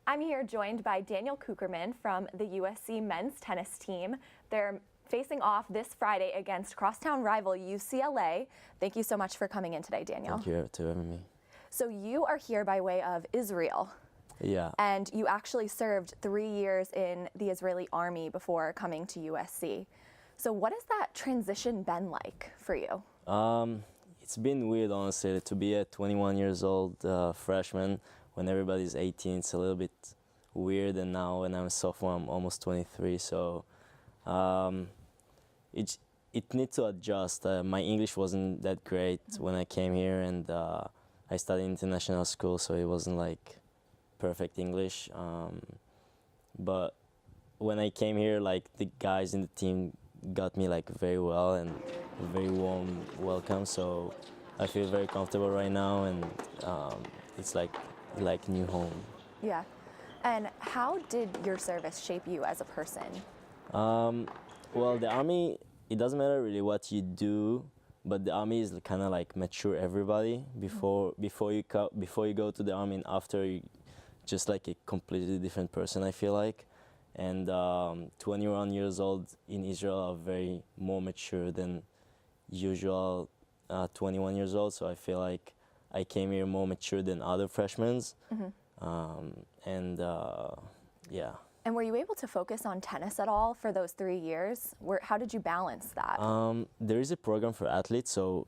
I'm here joined by Daniel Cukierman from the USC men's tennis team. They're facing off this Friday against crosstown rival UCLA. Thank you so much for coming in today, Daniel. Thank you for having me. So you are here by way of Israel. Yeah. And you actually served 3 years in the Israeli army before coming to USC. So what has that transition been like for you? It's been weird, honestly, to be a 21 years old freshman when everybody's 18. It's a little bit weird, and now when I'm a sophomore, I'm almost 23. So it needs to adjust. My English wasn't that great when I came here, and I studied international school, so it wasn't like perfect English. But when I came here, like the guys in the team got me like very well and very warm welcome. So I feel very comfortable right now, and it's like new home. Yeah. And how did your service shape you as a person? Well, the army, it doesn't matter really what you do, but the army is kind of like mature everybody before you go to the army, and after you just like a completely different person, I feel like. And 21 years old in Israel are very more mature than usual 21 years old. So I feel like I came here more mature than other freshmen. Yeah. And were you able to focus on tennis at all for those 3 years? How did you balance that? There is a program for athletes, so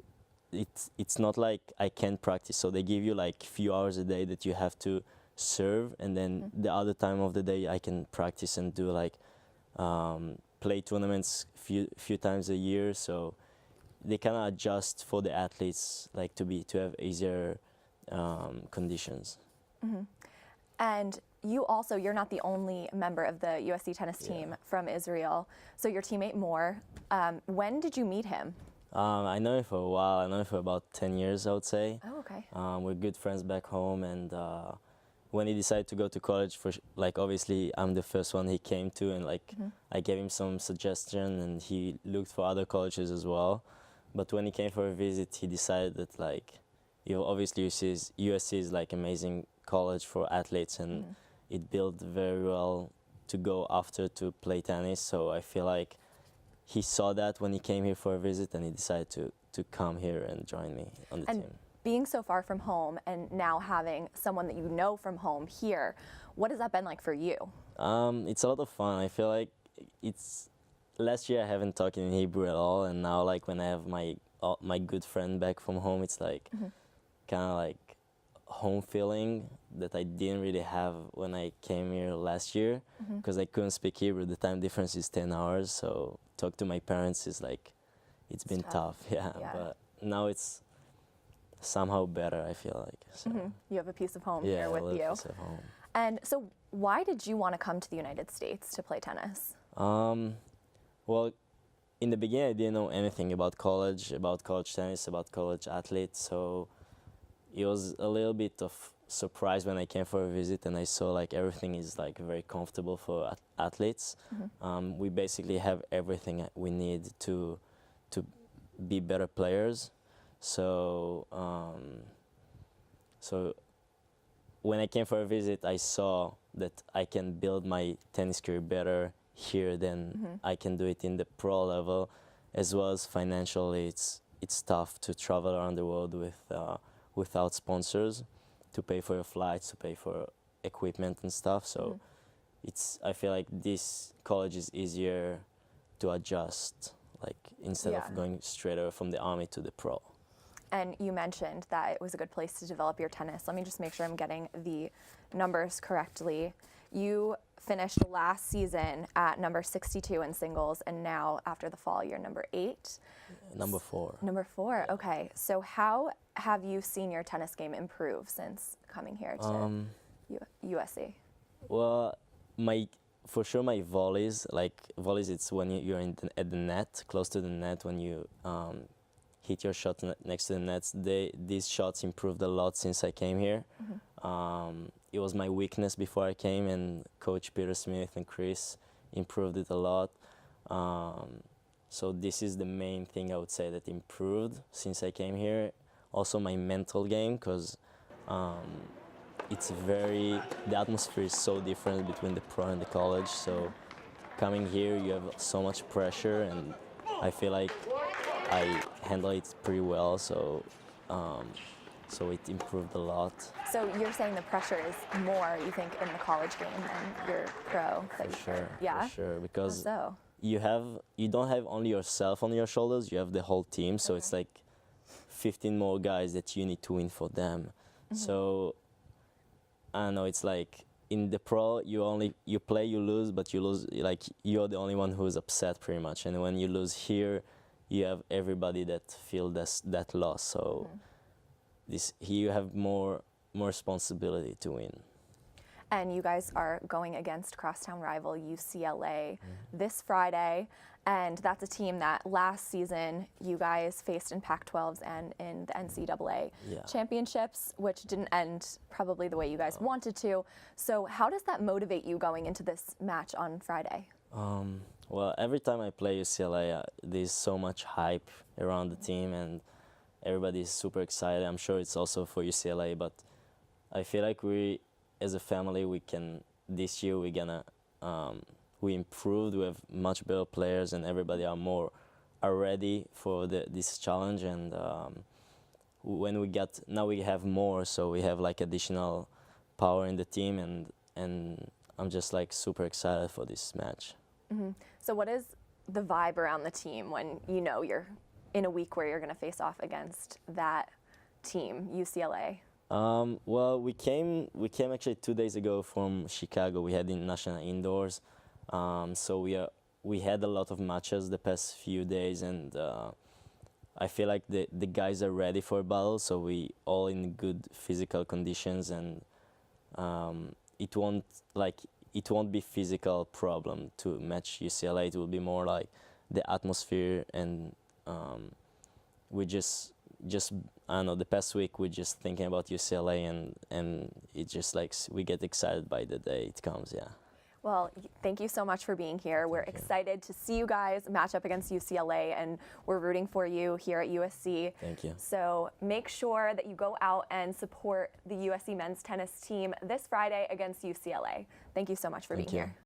it's not like I can't practice. So they give you like few hours a day that you have to serve, and then the other time of the day I can practice and do like play tournaments few times a year. So they kind of adjust for the athletes, like to have easier conditions. And you're not the only member of the USC tennis team from Israel. So your teammate Moore, when did you meet him? I know him for a while. I know him for about 10 years, I would say. Oh, okay. We're good friends back home, and when he decided to go to college, like obviously I'm the first one he came to, and like I gave him some suggestion, and he looked for other colleges as well. But when he came for a visit, he decided that like, obviously USC is like amazing college for athletes, and it built very well to go after to play tennis. So I feel like he saw that when he came here for a visit, and he decided to come here and join me on the team. Being so far from home and now having someone that you know from home here, what has that been like for you? It's a lot of fun. I feel like last year I haven't talked in Hebrew at all, and now like when I have my good friend back from home, it's like kind of like home feeling that I didn't really have when I came here last year, because I couldn't speak Hebrew. The time difference is 10 hours, so talk to my parents is like, it's been tough. Yeah, but now it's somehow better, I feel like. So. You have a piece of home here with you. Piece of home. And so why did you want to come to the United States to play tennis? Well, in the beginning I didn't know anything about college tennis, about college athletes, so it was a little bit of surprise when I came for a visit and I saw like everything is like very comfortable for athletes. We basically have everything we need to be better players. So when I came for a visit, I saw that I can build my tennis career better here than I can do it in the pro level, as well as financially. It's tough to travel around the world without sponsors, to pay for your flights, to pay for equipment and stuff. So I feel like this college is easier to adjust, like instead of going straight away from the army to the pro. And you mentioned that it was a good place to develop your tennis. Let me just make sure I'm getting the numbers correctly. You finished last season at number 62 in singles, and now after the fall, you're number 8. Number 4. Number 4, okay. So how have you seen your tennis game improve since coming here to USC? Well, for sure my volleys, it's when you're at the net, close to the net, when you hit your shot next to the nets. These shots improved a lot since I came here. It was my weakness before I came, and Coach Peter Smith and Chris improved it a lot. So this is the main thing I would say that improved since I came here. Also my mental game, because the atmosphere is so different between the pro and the college. So coming here, you have so much pressure, and I feel like I handle it pretty well. So it improved a lot. So you're saying the pressure is more, you think, in the college game than your pro? Yeah. For sure. Because so you don't have only yourself on your shoulders. You have the whole team. So it's like 15 more guys that you need to win for them. So I don't know. It's like in the pro, you play, you lose, but you lose like you're the only one who's upset pretty much. And when you lose here, you have everybody that feel that loss. So here you have more responsibility to win. And you guys are going against crosstown rival UCLA this Friday, and that's a team that last season you guys faced in Pac-12s and in the NCAA championships, which didn't end probably the way you guys wanted to. So how does that motivate you going into this match on Friday? Well, every time I play UCLA, there's so much hype around the team, and everybody's super excited. I'm sure it's also for UCLA, but I feel like as a family, this year we improved. We have much better players, and everybody are ready for this challenge. And now we have more, so we have like additional power in the team, and I'm just like super excited for this match. So what is the vibe around the team when you know you're in a week where you're going to face off against that team, UCLA? Well, we came actually 2 days ago from Chicago. We had in national indoors, so we had a lot of matches the past few days, and I feel like the guys are ready for a battle. So we all in good physical conditions, and it won't be physical problem to match UCLA. It will be more like the atmosphere, and we just I don't know, the past week we're just thinking about UCLA, and it just like we get excited by the day it comes. Well, thank you so much for being here. We're excited to see you guys match up against UCLA, and we're rooting for you here at USC. Thank you. So make sure that you go out and support the USC men's tennis team this Friday against UCLA. Thank you so much for being here.